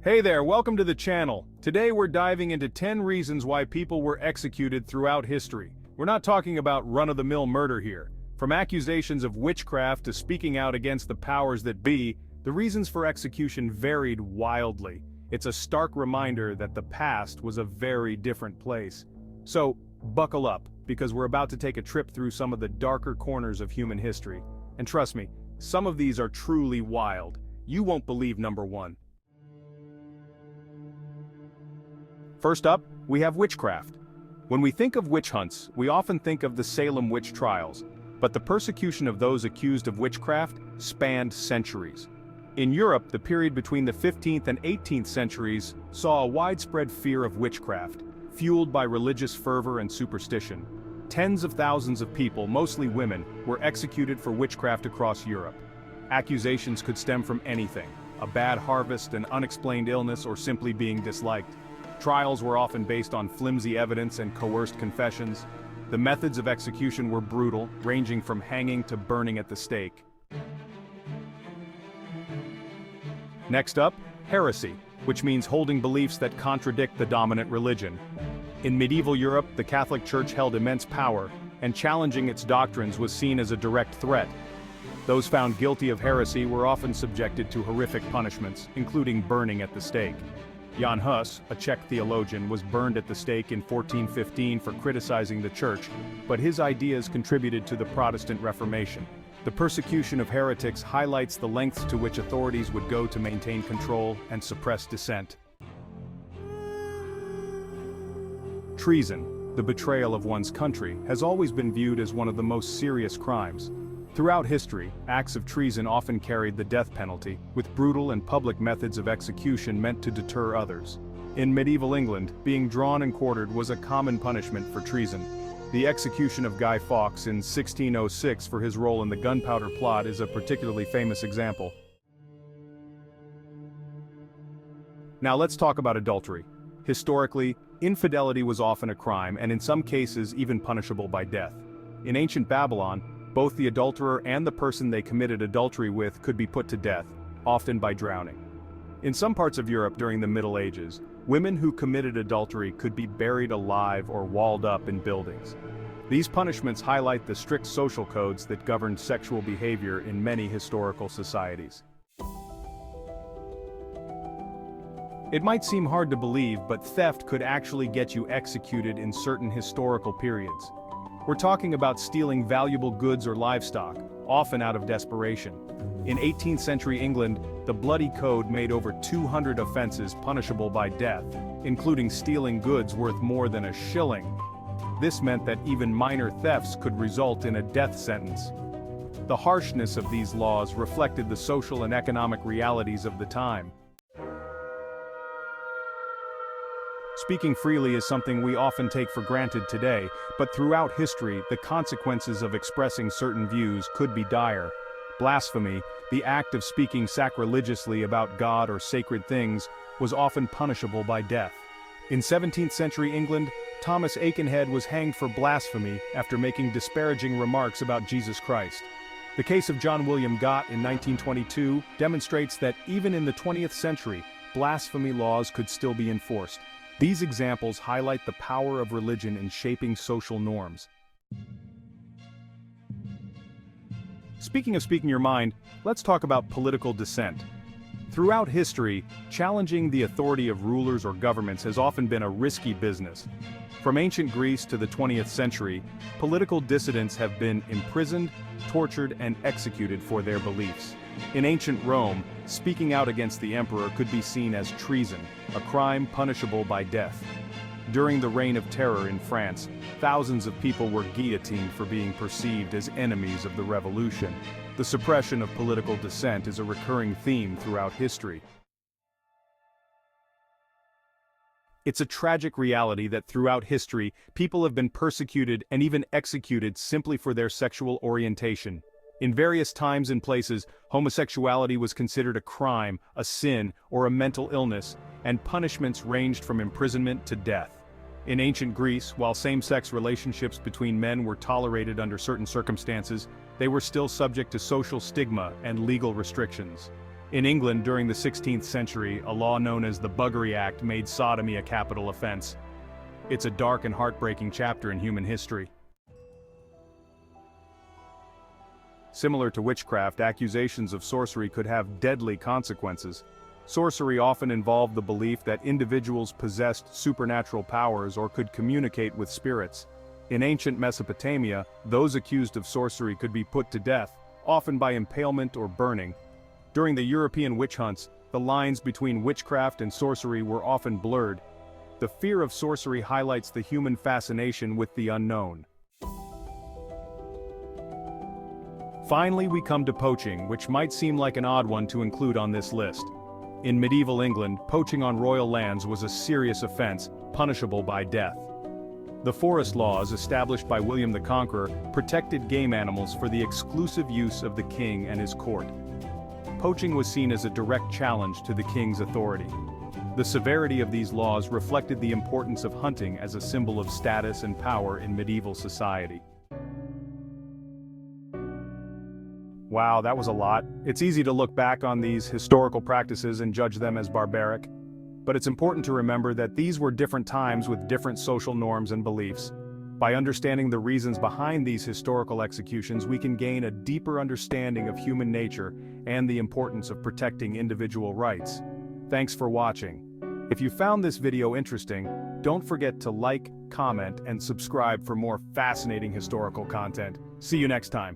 Hey there, welcome to the channel. Today we're diving into 10 reasons why people were executed throughout history. We're not talking about run-of-the-mill murder here. From accusations of witchcraft to speaking out against the powers that be, the reasons for execution varied wildly. It's a stark reminder that the past was a very different place. So, buckle up, because we're about to take a trip through some of the darker corners of human history. And trust me, some of these are truly wild. You won't believe number one. First up, we have witchcraft. When we think of witch hunts, we often think of the Salem witch trials, but the persecution of those accused of witchcraft spanned centuries. In Europe, the period between the 15th and 18th centuries saw a widespread fear of witchcraft, fueled by religious fervor and superstition. Tens of thousands of people, mostly women, were executed for witchcraft across Europe. Accusations could stem from anything: a bad harvest, an unexplained illness, or simply being disliked. Trials were often based on flimsy evidence and coerced confessions. The methods of execution were brutal, ranging from hanging to burning at the stake. Next up, heresy, which means holding beliefs that contradict the dominant religion. In medieval Europe, the Catholic Church held immense power, and challenging its doctrines was seen as a direct threat. Those found guilty of heresy were often subjected to horrific punishments, including burning at the stake. Jan Hus, a Czech theologian, was burned at the stake in 1415 for criticizing the Church, but his ideas contributed to the Protestant Reformation. The persecution of heretics highlights the lengths to which authorities would go to maintain control and suppress dissent. Treason, the betrayal of one's country, has always been viewed as one of the most serious crimes. Throughout history, acts of treason often carried the death penalty, with brutal and public methods of execution meant to deter others. In medieval England, being drawn and quartered was a common punishment for treason. The execution of Guy Fawkes in 1606 for his role in the Gunpowder Plot is a particularly famous example. Now let's talk about adultery. Historically, infidelity was often a crime and in some cases even punishable by death. In ancient Babylon, both the adulterer and the person they committed adultery with could be put to death, often by drowning. In some parts of Europe during the Middle Ages, women who committed adultery could be buried alive or walled up in buildings. These punishments highlight the strict social codes that governed sexual behavior in many historical societies. It might seem hard to believe, but theft could actually get you executed in certain historical periods. We're talking about stealing valuable goods or livestock, often out of desperation. In 18th century England, the Bloody Code made over 200 offenses punishable by death, including stealing goods worth more than a shilling. This meant that even minor thefts could result in a death sentence. The harshness of these laws reflected the social and economic realities of the time. Speaking freely is something we often take for granted today, but throughout history, the consequences of expressing certain views could be dire. Blasphemy, the act of speaking sacrilegiously about God or sacred things, was often punishable by death. In 17th century England, Thomas Aikenhead was hanged for blasphemy after making disparaging remarks about Jesus Christ. The case of John William Gott in 1922 demonstrates that even in the 20th century, blasphemy laws could still be enforced. These examples highlight the power of religion in shaping social norms. Speaking of speaking your mind, let's talk about political dissent. Throughout history, challenging the authority of rulers or governments has often been a risky business. From ancient Greece to the 20th century, political dissidents have been imprisoned, tortured, and executed for their beliefs. In ancient Rome, speaking out against the emperor could be seen as treason, a crime punishable by death. During the Reign of Terror in France, thousands of people were guillotined for being perceived as enemies of the revolution. The suppression of political dissent is a recurring theme throughout history. It's a tragic reality that throughout history, people have been persecuted and even executed simply for their sexual orientation. In various times and places, homosexuality was considered a crime, a sin, or a mental illness, and punishments ranged from imprisonment to death. In ancient Greece, while same-sex relationships between men were tolerated under certain circumstances, they were still subject to social stigma and legal restrictions. In England during the 16th century, a law known as the Buggery Act made sodomy a capital offense. It's a dark and heartbreaking chapter in human history. Similar to witchcraft, accusations of sorcery could have deadly consequences. Sorcery often involved the belief that individuals possessed supernatural powers or could communicate with spirits. In ancient Mesopotamia, those accused of sorcery could be put to death, often by impalement or burning. During the European witch hunts, the lines between witchcraft and sorcery were often blurred. The fear of sorcery highlights the human fascination with the unknown. Finally, we come to poaching, which might seem like an odd one to include on this list. In medieval England, poaching on royal lands was a serious offense, punishable by death. The forest laws established by William the Conqueror protected game animals for the exclusive use of the king and his court. Poaching was seen as a direct challenge to the king's authority. The severity of these laws reflected the importance of hunting as a symbol of status and power in medieval society. Wow, that was a lot. It's easy to look back on these historical practices and judge them as barbaric. But it's important to remember that these were different times with different social norms and beliefs. By understanding the reasons behind these historical executions, we can gain a deeper understanding of human nature and the importance of protecting individual rights. Thanks for watching. If you found this video interesting, don't forget to like, comment, and subscribe for more fascinating historical content. See you next time.